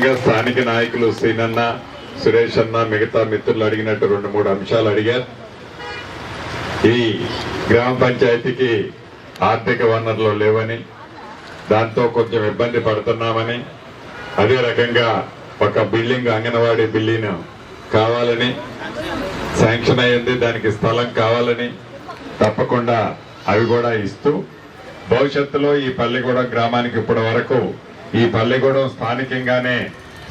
ప్రధానంగా స్థానిక నాయకులు సీనన్న, సురేష్ అన్న, మిగతా మిత్రులు అడిగినట్టు 2-3 అంశాలు అడిగారు. ఈ గ్రామ పంచాయతీకి ఆర్థిక వనరులు లేవని, దాంతో కొంచెం ఇబ్బంది పడుతున్నామని, అదే రకంగా ఒక బిల్డింగ్ అంగన్వాడీ బిల్డింగ్ కావాలని శాంక్షన్ అయ్యింది, దానికి స్థలం కావాలని తప్పకుండా అవి కూడా ఇస్తూ భవిష్యత్తులో ఈ పల్లిగూడెం గ్రామానికి ఇప్పటి వరకు ఈ పల్లిగూడెం స్థానికంగానే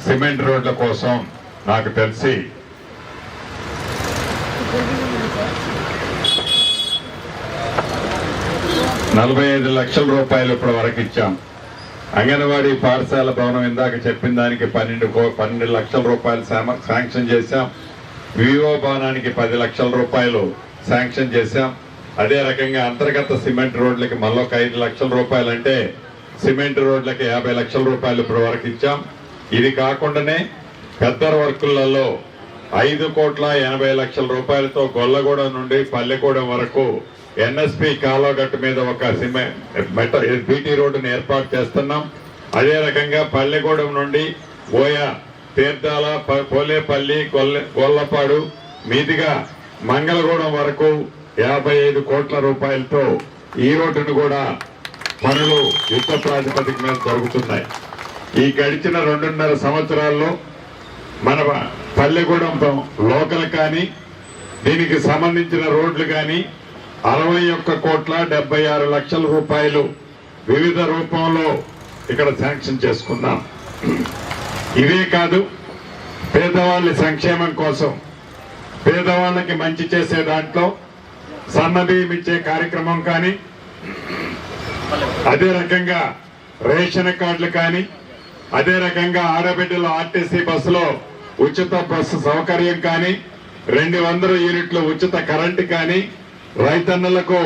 సిమెంట్ రోడ్ల కోసం నాకు తెలిసి 45 లక్షల రూపాయలు ఇప్పటి వరకు ఇచ్చాం. అంగన్వాడీ పాఠశాల భవనం ఇందాక చెప్పిన దానికి 12 లక్షల రూపాయలు శాంక్షన్ చేశాం. వివో భవనానికి 10 లక్షల రూపాయలు శాంక్షన్ చేశాం. అదే రకంగా అంతర్గత సిమెంట్ రోడ్లకి మళ్ళీ 5 లక్షల రూపాయలు, అంటే సిమెంట్ రోడ్లకి 50 లక్షల రూపాయలు ఇప్పటి వరకు ఇచ్చాం. ఇది కాకుండానే పెద్ద వర్కులలో 5,80,00,000 రూపాయలతో గొల్లగూడెం నుండి పల్లెగూడెం వరకు ఎన్ఎస్పి కాలువగట్టు మీద ఒక బీటీ రోడ్డును ఏర్పాటు చేస్తున్నాం. అదే రకంగా పల్లెగూడెం నుండి ఓయా తీర్థాల, పోలేపల్లి, గొల్లపాడు మీదుగా మంగళగూడెం వరకు 55 కోట్ల రూపాయలతో ఈ రోడ్డును కూడా పనులు యుద్ధ ప్రాతిపదిక మీద జరుగుతున్నాయి. ఈ గడిచిన 2.5 సంవత్సరాల్లో మన పల్లెగూడెం లోకల్ కానీ దీనికి సంబంధించిన రోడ్లు కానీ 61,76,00,000 రూపాయలు వివిధ రూపంలో ఇక్కడ శాంక్షన్ చేసుకున్నాం. ఇవే కాదు, పేదవాళ్ళ సంక్షేమం కోసం, పేదవాళ్ళకి మంచి చేసే దాంట్లో సన్నబియ్యం ఇచ్చే కార్యక్రమం కానీ, అదే రకంగా రేషన్ కార్డులు కానీ, అదే రకంగా ఆడబిడ్డల ఆర్టీసీ బస్సులో ఉచిత బస్సు సౌకర్యం కానీ, 200 యూనిట్ల ఉచిత కరెంటు కానీ, రైతన్నలకు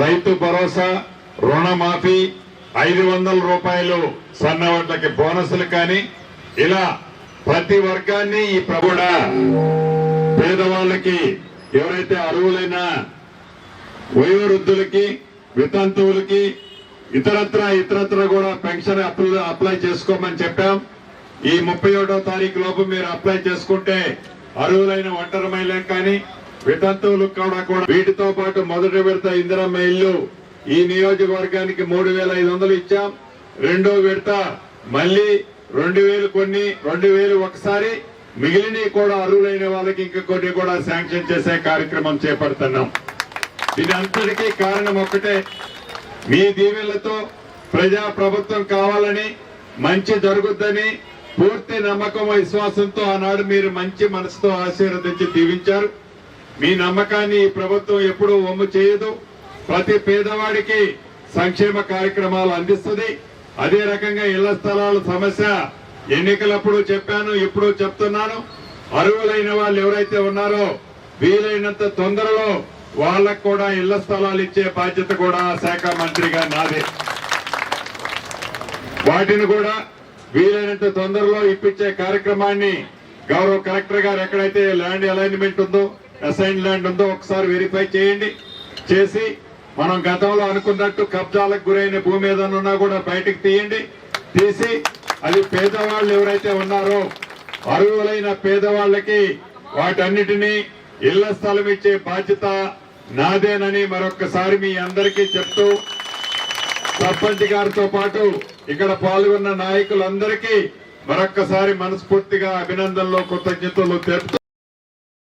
రైతు భరోసా, రుణమాఫీ, 500 రూపాయలు సన్నవడ్లకి బోనసులు కానీ, ఇలా ప్రతి వర్గాన్ని ఈ ప్రభుడా పేదవాళ్ళకి, ఎవరైతే అర్హులైన వయోవృద్ధులకి, వితంతువులకి, ఇతరత్ర కూడా పెన్షన్ అప్లై చేసుకోమని చెప్పాం. ఈ 31వ తారీఖు లోపు మీరు అప్లై చేసుకుంటే అర్హులైన ఒంటరి మహిళలకు కానీ, వితంతువులకు కూడా వీటితో పాటు మొదటి విడత ఇందిరమ్మ ఇల్లు ఈ నియోజకవర్గానికి 3,500 ఇచ్చాం. రెండో విడత మళ్ళీ 2,000 కొన్ని, 2,000 ఒకసారి, మిగిలినవి కూడా అర్హులైన వాళ్ళకి ఇంకా కొన్ని కూడా శాంక్షన్ చేసే కార్యక్రమం చేపడుతున్నాం. ఇదంతటికీ కారణం ఒక్కటే, మీ దీవెనలతో ప్రజా ప్రభుత్వం కావాలని, మంచి జరుగుద్దని పూర్తి నమ్మకం, విశ్వాసంతో ఆనాడు మీరు మంచి మనసుతో ఆశీర్వదించి దీవించారు. మీ నమ్మకాన్ని ఈ ప్రభుత్వం ఎప్పుడూ వమ్ము చేయదు. ప్రతి పేదవాడికి సంక్షేమ కార్యక్రమాలు అందిస్తుంది. అదే రకంగా ఇళ్ల స్థలాల సమస్య ఎన్నికలప్పుడు చెప్పాను, ఇప్పుడు చెప్తున్నాను. అర్హులైన వాళ్ళు ఎవరైతే ఉన్నారో వీలైనంత తొందరలో వాళ్ళకు కూడా ఇళ్ల స్థలాలు ఇచ్చే బాధ్యత కూడా శాఖ మంత్రిగా నాదే. వాటిని కూడా వీలైనంత తొందరలో ఇప్పించే కార్యక్రమాన్ని గౌరవ కలెక్టర్ గారు ఎక్కడైతే ల్యాండ్ అలైన్మెంట్ ఉందో, అసైన్ ల్యాండ్ ఉందో ఒకసారి వెరిఫై చేయండి. చేసి మనం గతంలో అనుకున్నట్టు కబ్జాలకు గురైన భూమి ఏదైనా ఉన్నా కూడా బయటకు తీయండి. తీసి అది పేదవాళ్ళు ఎవరైతే ఉన్నారో అర్హులైన పేదవాళ్ళకి వాటన్నిటినీ ఇళ్ల స్థలం ఇచ్చే బాధ్యత నాదేనని మరొక్కసారి మీ అందరికీ చెప్తూ, సర్పంచ్ గారితో పాటు ఇక్కడ పాల్గొన్న నాయకులందరికీ మరొక్కసారి మనస్ఫూర్తిగా అభినందనలు, కృతజ్ఞతలు తెలుపుతూ